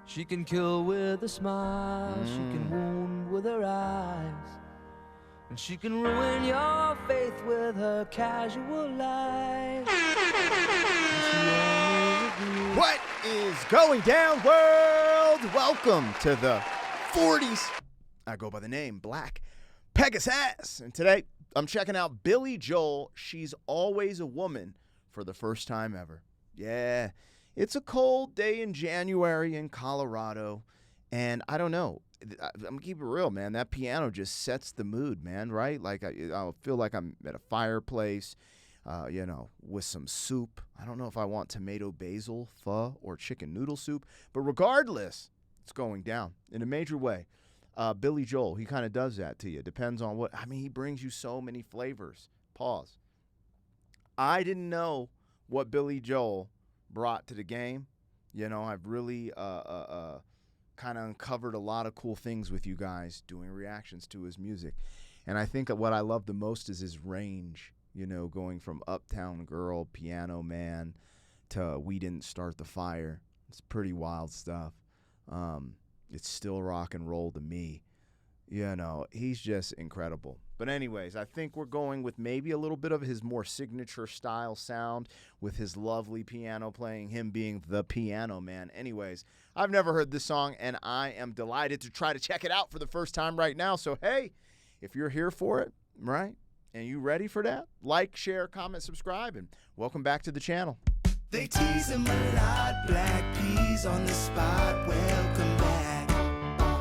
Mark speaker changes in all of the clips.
Speaker 1: She can kill with a smile, she can wound with her eyes, and she can ruin your faith with her casual lies.
Speaker 2: What is going down, world? Welcome to the 40s. I go by the name Black Pegasus, and today I'm checking out Billy Joel, She's Always a Woman, for the first time ever. Yeah, it's a cold day in January in Colorado, and I don't know. I'm going to keep it real, man. That piano just sets the mood, man, right? Like, I feel like I'm at a fireplace, with some soup. I don't know if I want tomato basil, pho, or chicken noodle soup, but regardless, it's going down in a major way. Billy Joel, he kind of does that to you. Depends on what, he brings you so many flavors. Pause. I didn't know what Billy Joel brought to the game. I've really kind of uncovered a lot of cool things with you guys doing reactions to his music. And I think what I love the most is his range, going from Uptown Girl, Piano Man, to We Didn't Start the Fire. It's pretty wild stuff. It's still rock and roll to me. He's just incredible. But anyways, I think we're going with maybe a little bit of his more signature style sound with his lovely piano playing, him being the Piano Man. Anyways, I've never heard this song, and I am delighted to try to check it out for the first time right now. So, hey, if you're here for it, right, and you ready for that, like, share, comment, subscribe, and welcome back to the channel.
Speaker 3: They tease him a lot, black peas on the spot. Welcome back,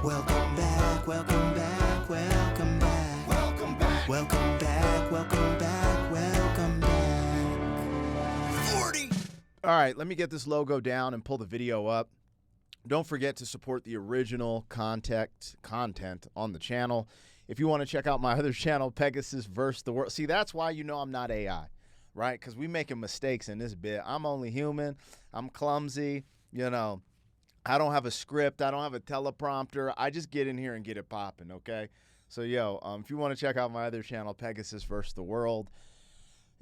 Speaker 3: welcome back, welcome back, welcome back. Welcome back, welcome back, welcome back. 40!
Speaker 2: All right, let me get this logo down and pull the video up. Don't forget to support the original content on the channel. If you want to check out my other channel, Pegasus vs. the World. See, that's why I'm not AI, right? Because we making mistakes in this bit. I'm only human. I'm clumsy. I don't have a script. I don't have a teleprompter. I just get in here and get it popping, okay? So, if you want to check out my other channel, Pegasus vs. the World,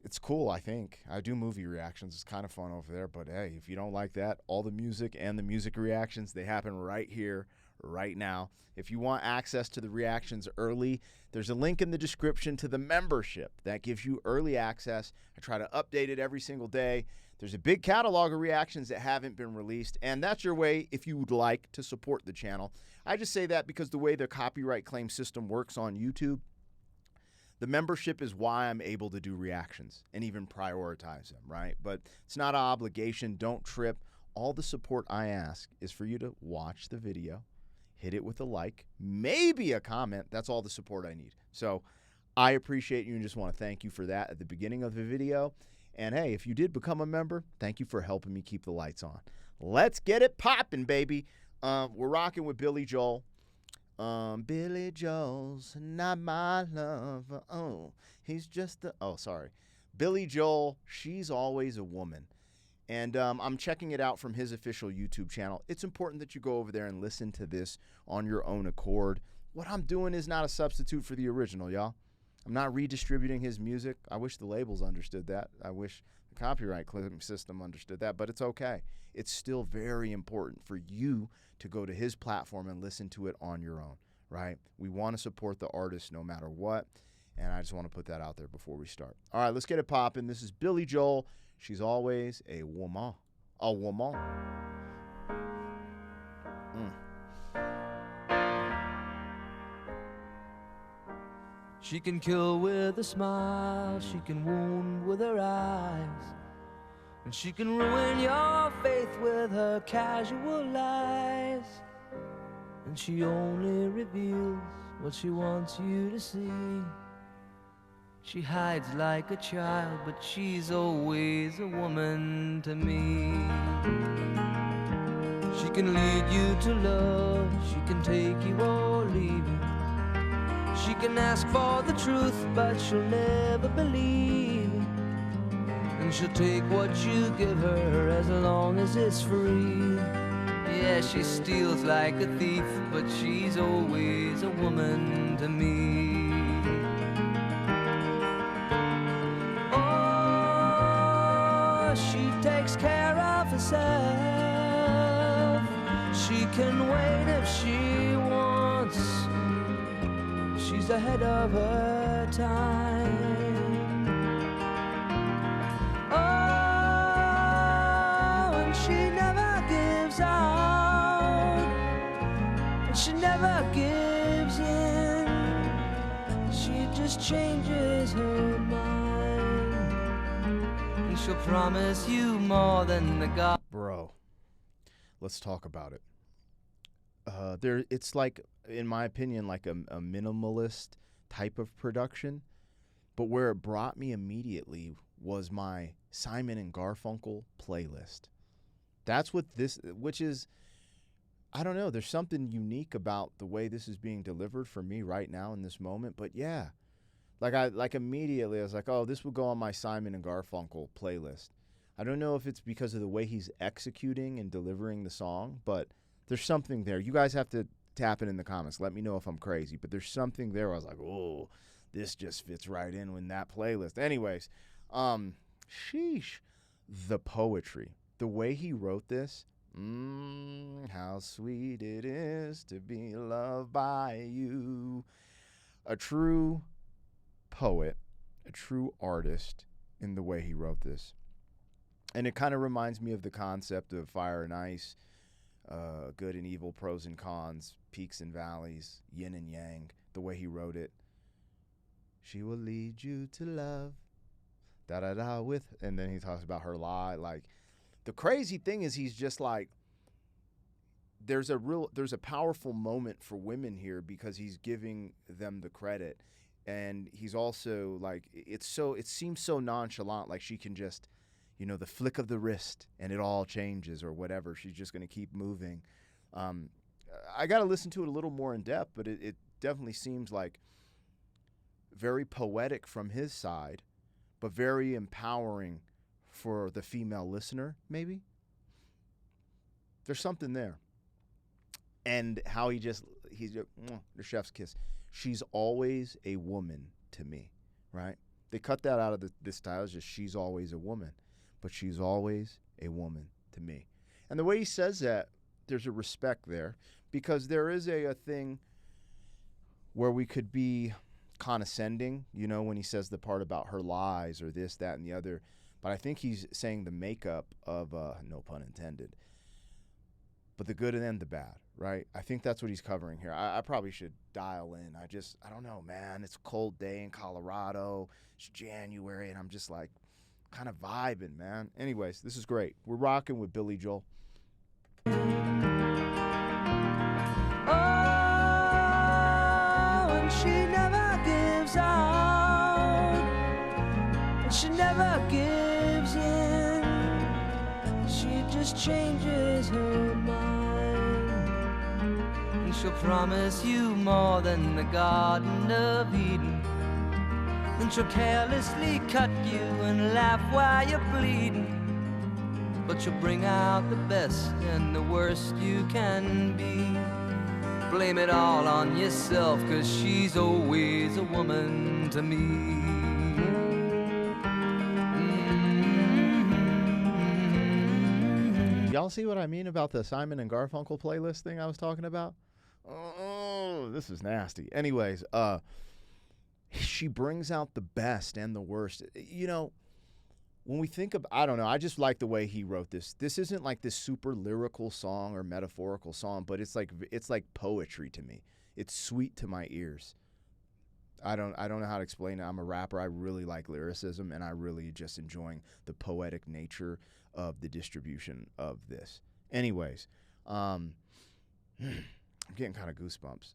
Speaker 2: it's cool, I think. I do movie reactions. It's kind of fun over there. But, hey, if you don't like that, all the music and the music reactions, they happen right here, right now. If you want access to the reactions early, there's a link in the description to the membership. That gives you early access. I try to update it every single day. There's a big catalog of reactions that haven't been released, and that's your way if you would like to support the channel. I just say that because the way the copyright claim system works on YouTube, the membership is why I'm able to do reactions and even prioritize them, right? But it's not an obligation. Don't trip. All the support I ask is for you to watch the video, hit it with a like, maybe a comment. That's all the support I need. So I appreciate you and just want to thank you for that at the beginning of the video. And, hey, if you did become a member, thank you for helping me keep the lights on. Let's get it popping, baby. We're rocking with Billy Joel. Billy Joel's not my lover. Oh, he's just the... Oh, sorry. Billy Joel, She's Always a Woman. And I'm checking it out from his official YouTube channel. It's important that you go over there and listen to this on your own accord. What I'm doing is not a substitute for the original, y'all. I'm not redistributing his music. I wish the labels understood that. I wish the copyright claim system understood that, but it's okay. It's still very important for you to go to his platform and listen to it on your own, right? We want to support the artist no matter what, and I just want to put that out there before we start. All right, let's get it popping. This is Billy Joel. She's Always a Woman. A woman.
Speaker 1: She can kill with a smile, she can wound with her eyes, and she can ruin your faith with her casual lies. And she only reveals what she wants you to see. She hides like a child, but she's always a woman to me. She can lead you to love, she can take you or leave you. She can ask for the truth, but she'll never believe. And she'll take what you give her as long as it's free. Yeah, she steals like a thief, but she's always a woman to me. Oh, she takes care of herself. she can wait if she wants. She's ahead of her time. Oh, and she never gives out, and she never gives in. She just changes her mind, and she'll promise you more than the God.
Speaker 2: Bro, let's talk about it. It's like, in my opinion, like a minimalist type of production, but where it brought me immediately was my Simon and Garfunkel playlist. That's what this, which is, I don't know, there's something unique about the way this is being delivered for me right now in this moment. But yeah, like immediately I was like, oh, this would go on my Simon and Garfunkel playlist. I don't know if it's because of the way he's executing and delivering the song, but there's something there. You guys have to tap it in the comments. Let me know if I'm crazy, but there's something there. I was like, oh, this just fits right in with that playlist. Anyways, sheesh, the poetry, the way he wrote this, how sweet it is to be loved by you. A true poet, a true artist in the way he wrote this. And it kind of reminds me of the concept of Fire and Ice, good and evil, pros and cons, peaks and valleys, yin and yang, the way he wrote it. She will lead you to love, da-da-da, with, and then he talks about her lie. Like, the crazy thing is he's just like, there's a powerful moment for women here because he's giving them the credit. And he's also like, it seems so nonchalant, like she can just, the flick of the wrist and it all changes or whatever. She's just going to keep moving. I got to listen to it a little more in depth, but it definitely seems like very poetic from his side, but very empowering for the female listener, maybe. There's something there. And how he's the chef's kiss. She's always a woman to me, right? They cut that out of this style. It's just she's always a woman. But she's always a woman to me. And the way he says that, there's a respect there, because there is a thing where we could be condescending, when he says the part about her lies or this, that, and the other. But I think he's saying the makeup of, no pun intended, but the good and the bad, right? I think that's what he's covering here. I probably should dial in. I don't know, man. It's a cold day in Colorado. It's January, and I'm just like, kind of vibing, man. Anyways, this is great. We're rocking with Billy Joel.
Speaker 1: Oh, and she never gives out, and she never gives in. She just changes her mind, and she'll promise you more than the Garden of Eden. Then she'll carelessly cut you and laugh while you're bleeding. But she'll bring out the best and the worst you can be. Blame it all on yourself, 'cause she's always a woman to me.
Speaker 2: Y'all see what I mean about the Simon and Garfunkel playlist thing I was talking about? Oh, this is nasty. Anyways, she brings out the best and the worst. When we think of, I don't know, I just like the way he wrote this. This isn't like this super lyrical song or metaphorical song, but it's like poetry to me. It's sweet to my ears. I don't know how to explain it. I'm a rapper. I really like lyricism, and I really just enjoying the poetic nature of the distribution of this. Anyways, I'm getting kind of goosebumps.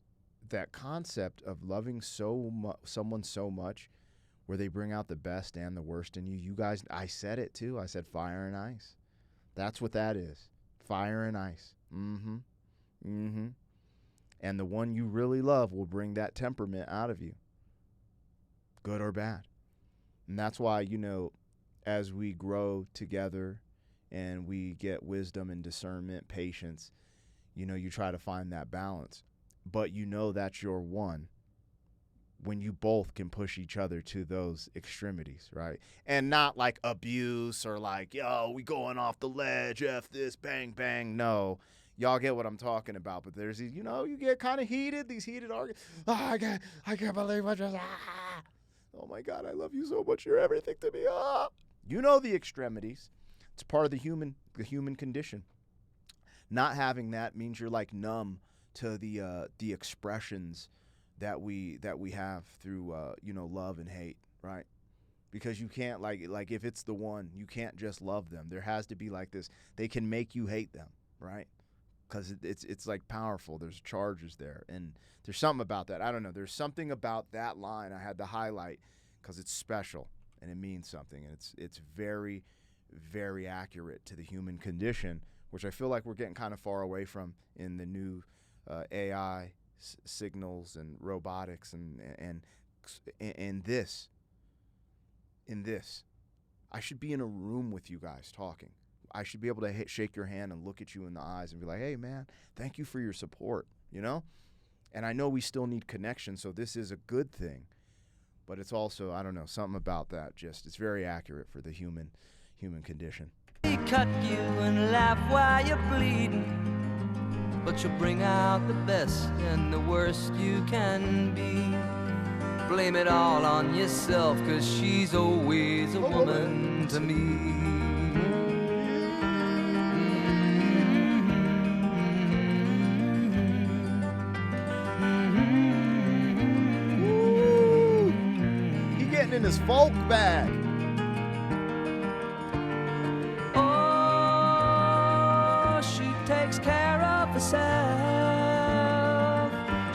Speaker 2: That concept of loving someone so much where they bring out the best and the worst in you. You guys, I said it too. I said fire and ice. That's what that is. Fire and ice. And the one you really love will bring that temperament out of you, good or bad. And that's why, as we grow together and we get wisdom and discernment, patience, you try to find that balance. But that's your one when you both can push each other to those extremities, right? And not like abuse or like, yo, we going off the ledge, F this, bang, bang. No, Y'all get what I'm talking about. But there's these, you get kind of heated, these heated arguments. Oh, I can't believe I just, oh my God, I love you so much. You're everything to me. You know the extremities. It's part of the human condition. Not having that means you're like numb to the expressions that we have through love and hate, right? Because you can't like if it's the one, you can't just love them. There has to be like this. They can make you hate them, right? Because it's like powerful. There's charges there, and there's something about that. I don't know. There's something about that line I had to highlight because it's special and it means something, and it's very, very accurate to the human condition, which I feel like we're getting kind of far away from in the new AI signals and robotics and this. In this, I should be in a room with you guys talking. I should be able to shake your hand and look at you in the eyes and be like, hey, man, thank you for your support, And I know we still need connection, so this is a good thing. But it's also, I don't know, something about that. It's very accurate for the human condition.
Speaker 1: He cut you and laugh while you're bleeding, but you'll bring out the best and the worst you can be. Blame it all on yourself, 'cause she's always a woman to me.
Speaker 2: He getting in his folk bag.
Speaker 1: Oh, she takes care of herself.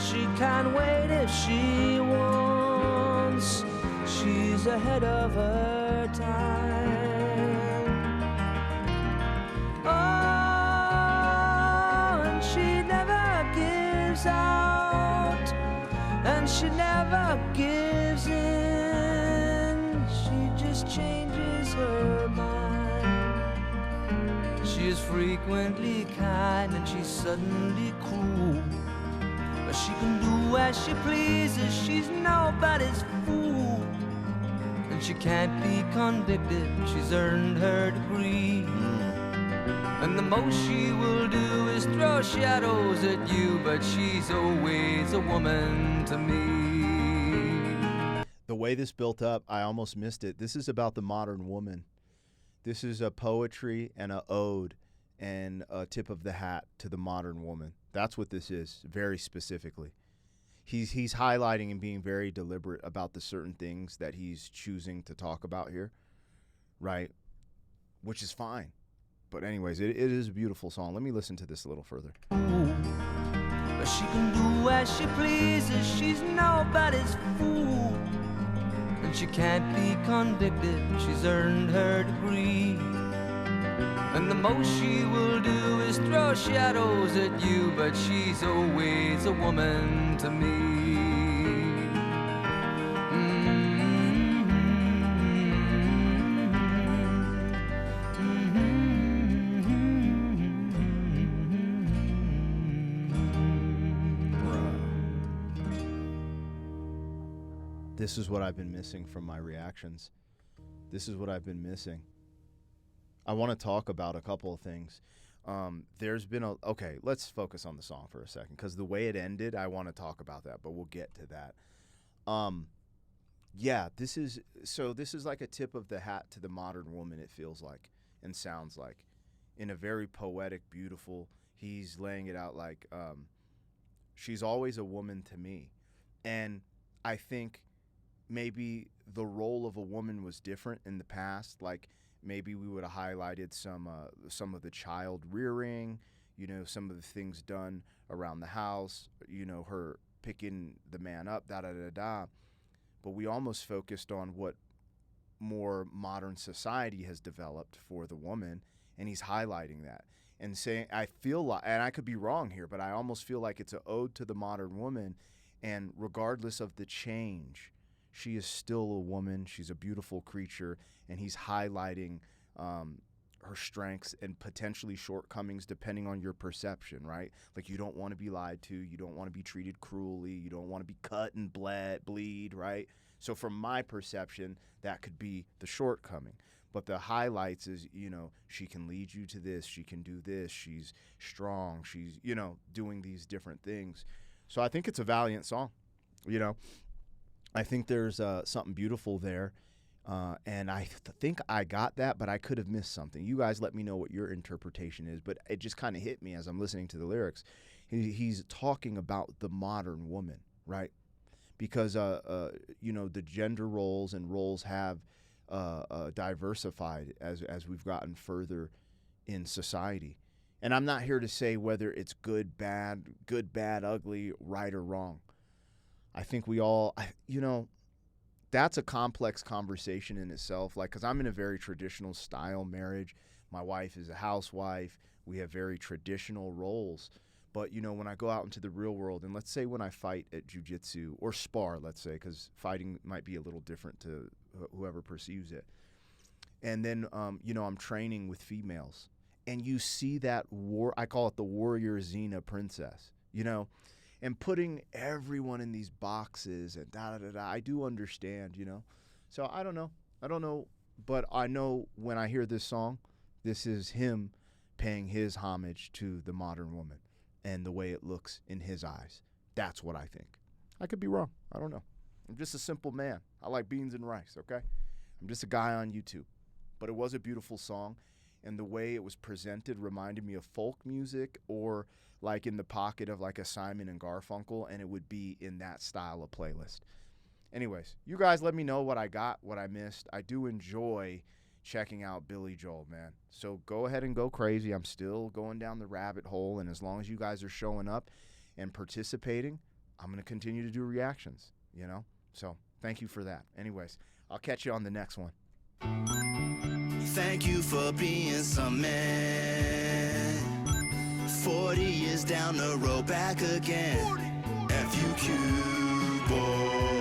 Speaker 1: She can't wait if she wants. She's ahead of her time. Oh, and she never gives out, and she never gives in. She just changes her mind. She is frequently kind and she's suddenly cruel, but she can do as she pleases. She's nobody's fool. And she can't be convicted, she's earned her degree. And the most she will do is throw shadows at you, but she's always a woman to me.
Speaker 2: The way this built up, I almost missed it. This is about the modern woman. This is a poetry and an ode and a tip of the hat to the modern woman. That's what this is, very specifically. He's highlighting and being very deliberate about the certain things that he's choosing to talk about here, right? Which is fine. But anyways, it is a beautiful song. Let me listen to this a little further.
Speaker 1: But she can do as she pleases. She's nobody's fool. And she can't be convicted. She's earned her degree. And the most she will do is throw shadows at you, but she's always a woman to me.
Speaker 2: This is what I've been missing from my reactions. This is what I've been missing. I want to talk about a couple of things. There's been okay, let's focus on the song for a second, because the way it ended, I want to talk about that, but we'll get to that. Yeah, this is like a tip of the hat to the modern woman, it feels like and sounds like, in a very poetic, beautiful, he's laying it out like, she's always a woman to me. And I think maybe the role of a woman was different in the past. Like, maybe we would have highlighted some of the child rearing, some of the things done around the house, her picking the man up, da-da-da-da. But we almost focused on what more modern society has developed for the woman, and he's highlighting that and saying, I feel like, and I could be wrong here, but I almost feel like it's an ode to the modern woman, and regardless of the change, she is still a woman. She's a beautiful creature, and he's highlighting her strengths and potentially shortcomings depending on your perception, right? Like, you don't want to be lied to. You don't want to be treated cruelly. You don't want to be cut and bleed, right? So from my perception, that could be the shortcoming. But the highlights is, you know, she can lead you to this, she can do this, she's strong, she's, you know, doing these different things. So I think it's a valiant song, you know. I think there's something beautiful there. And I think I got that, but I could have missed something. You guys let me know what your interpretation is, but it just kind of hit me as I'm listening to the lyrics. He's talking about the modern woman, right? Because, you know, the gender roles and roles have diversified as we've gotten further in society. And I'm not here to say whether it's good, bad, ugly, right or wrong. I think we all, you know, that's a complex conversation in itself. Like, because I'm in a very traditional style marriage. My wife is a housewife. We have very traditional roles. But, you know, when I go out into the real world, and let's say when I fight at jiu-jitsu or spar, let's say, because fighting might be a little different to whoever perceives it. And then, you know, I'm training with females. And you see that I call it the warrior Xena princess, you know, and putting everyone in these boxes and da-da-da-da. I do understand, you know. So I don't know. But I know when I hear this song, this is him paying his homage to the modern woman and the way it looks in his eyes. That's what I think. I could be wrong. I don't know. I'm just a simple man. I like beans and rice, okay? I'm just a guy on YouTube. But it was a beautiful song, and the way it was presented reminded me of folk music or like in the pocket of like a Simon and Garfunkel, and it would be in that style of playlist. Anyways, you guys let me know what I got, what I missed. I do enjoy checking out Billy Joel, man. So go ahead and go crazy. I'm still going down the rabbit hole, and as long as you guys are showing up and participating, I'm going to continue to do reactions, you know? So thank you for that. Anyways, I'll catch you on the next one.
Speaker 3: Thank you for being some man. 40 years down the road, back again. FUQ, boy.